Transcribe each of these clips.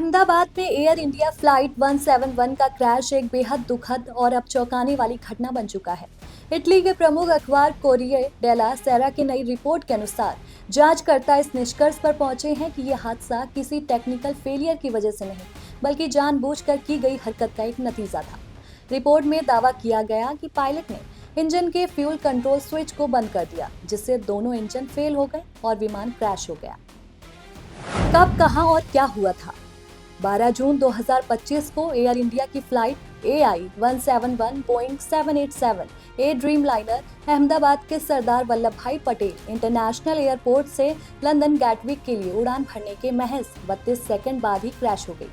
अहमदाबाद में air India flight 171 का crash एक बेहद दुखद और अब चौंकाने वाली घटना बन चुका है। इटली के प्रमुख अखबार कोरिये डेला सेरा की नई रिपोर्ट के अनुसार जांचकर्ता इस निष्कर्ष पर पहुंचे हैं कि यह हादसा किसी टेक्निकल फेलियर की वजह से नहीं, बल्कि जानबूझकर की गई हरकत का एक नतीजा था। रिपोर्ट में दावा किया गया कि पायलट ने इंजन के फ्यूल कंट्रोल स्विच को बंद कर दिया, जिससे दोनों इंजन फेल हो गए और विमान क्रैश हो गया। कब, कहां और क्या हुआ था? 12 जून 2025 को एयर इंडिया की flight AI-171 Boeing 787 a dream liner Ahmedabad के सरदार वल्लभ भाई पटेल इंटरनेशनल एयरपोर्ट से लंदन गैटविक के लिए उड़ान भरने के महज 32 सेकंड बाद ही क्रैश हो गई।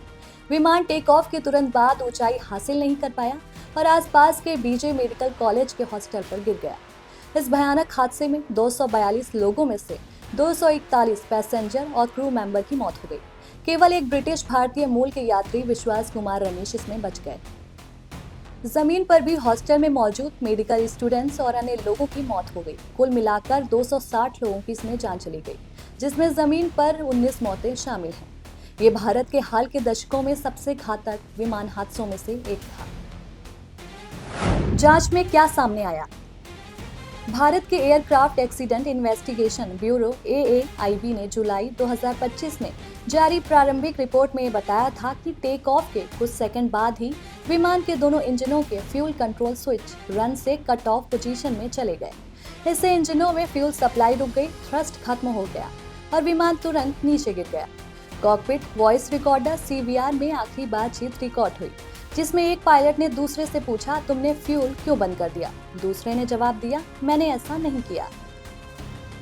विमान टेक ऑफ के तुरंत बाद ऊंचाई हासिल नहीं कर पाया और आसपास के बीजे मेडिकल कॉलेज के हॉस्टल पर गिर गया। इस भयानक हादसे में 242 लोगों में से 241 पैसेंजर और क्रू मेंबर की मौत हो गई। केवल एक ब्रिटिश भारतीय मूल के यात्री विश्वास कुमार रमेश इसमें बच गए। जमीन पर भी हॉस्टल में मौजूद मेडिकल स्टूडेंट्स और अन्य लोगों की मौत हो गई। कुल मिलाकर 260 लोगों की इसमें जान चली गई, जिसमें जमीन पर 19 मौतें शामिल हैं। ये भारत के हाल के दशकों में सबसे घातक विमान हादसों में से एक था। जांच में क्या सामने आया? भारत के aircraft accident investigation bureau AAIB ने जुलाई 2025 में जारी प्रारंभिक रिपोर्ट में बताया था कि टेक ऑफ के कुछ सेकंड बाद ही विमान के दोनों इंजनों के फ्यूल कंट्रोल स्विच रन से कट ऑफ पोजीशन में चले गए। इससे इंजनों में फ्यूल सप्लाई रुक गई, थ्रस्ट खत्म हो गया और विमान तुरंत नीचे गिर गया। कॉकपिट वॉइस रिकॉर्डर CVR में आखिरी बातचीत रिकॉर्ड हुई, जिसमें एक पायलट ने दूसरे से पूछा, तुमने फ्यूल क्यों बंद कर दिया? दूसरे ने जवाब दिया, मैंने ऐसा नहीं किया।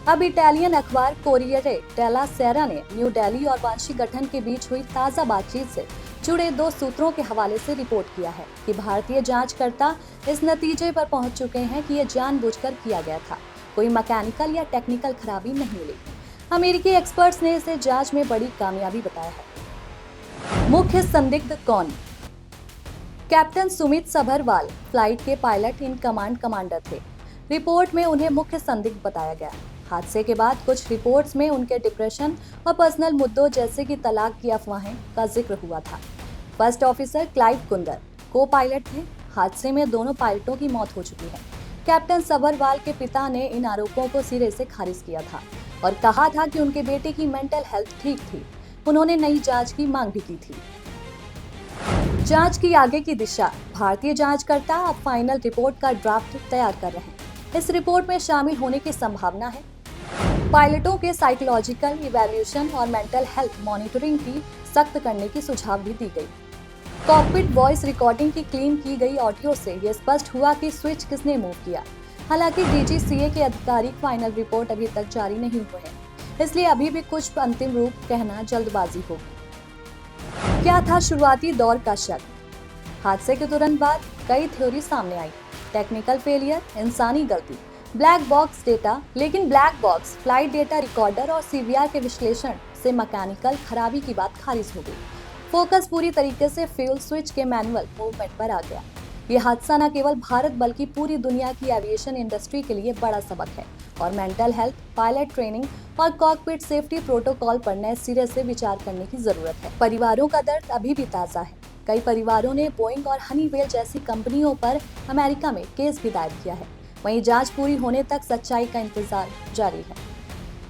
अब इटालियन अखबार कोरियरे डेला सेरा ने न्यू दिल्ली और वांशी गठन के बीच हुई ताजा बातचीत से जुड़े 2 सूत्रों के हवाले से रिपोर्ट किया है कि भारतीय जांचकर्ता इस नतीजे पर पहुंच चुके हैं कि यह जानबूझकर किया गया था। कोई मैकेनिकल या टेक्निकल खराबी नहीं मिली। अमेरिकी एक्सपर्ट्स ने इसे जांच में बड़ी कामयाबी बताया है। मुख्य संदिग्ध कौन? कैप्टन सुमित सभरवाल फ्लाइट के पायलट इन कमांड कमांडर थे। रिपोर्ट में उन्हें मुख्य संदिग्ध बताया गया। हादसे के बाद कुछ रिपोर्ट्स में उनके डिप्रेशन और पर्सनल मुद्दों जैसे कि तलाक की अफवाहें का जिक्र हुआ था। फर्स्ट ऑफिसर क्लाइव कुंदर को पायलट थे। हादसे में दोनों पायलटों की मौत हो चुकी है। कैप्टन सभरवाल के पिता ने इन आरोपों को सिरे से खारिज किया था और कहा था कि उनके बेटे की मेंटल हेल्थ ठीक थी। उन्होंने नई जांच की मांग भी की थी। जांच की आगे की दिशा। भारतीय जांचकर्ता अब फाइनल रिपोर्ट का ड्राफ्ट तैयार कर रहे हैं। इस रिपोर्ट में शामिल होने की संभावना है पायलटों के साइकोलॉजिकल इवैल्यूएशन और मेंटल हेल्थ मॉनिटरिंग की सख्त करने की सुझाव भी दी गई। कॉकपिट वॉइस रिकॉर्डिंग की क्लीन की गई ऑडियो से यह स्पष्ट हुआ कि स्विच किसने मूव किया। हालांकि DGCA के आधिकारिक फाइनल रिपोर्ट अभी तक जारी नहीं हुए हैं, इसलिए अभी भी कुछ अंतिम रूप कहना जल्दबाजी होगी। क्या था शुरुआती दौर का शक? हादसे के तुरंत बाद कई थ्योरी सामने आई। टेक्निकल फेलियर, इंसानी गलती, ब्लैक बॉक्स डेटा। लेकिन black box, flight data recorder और CVR के विश्लेषण से मैकेनिकल खराबी की बात खारिज हो गई। फोकस पूरी तरीके से फ्यूल स्विच के मैनुअल मूवमेंट पर आ गया। ये हादसा न केवल भारत बल्कि पूरी दुनिया की एविएशन इंडस्ट्री के लिए बड़ा सबक है और मेंटल हेल्थ, पायलट ट्रेनिंग और कॉकपिट सेफ्टी प्रोटोकॉल पर नए सिरे से विचार करने की जरूरत है। परिवारों का दर्द अभी भी ताजा है। कई परिवारों ने बोइंग और हनीवेल जैसी कंपनियों पर अमेरिका में केस भी दायर किया है। वहीं जांच पूरी होने तक सच्चाई का इंतजार जारी है।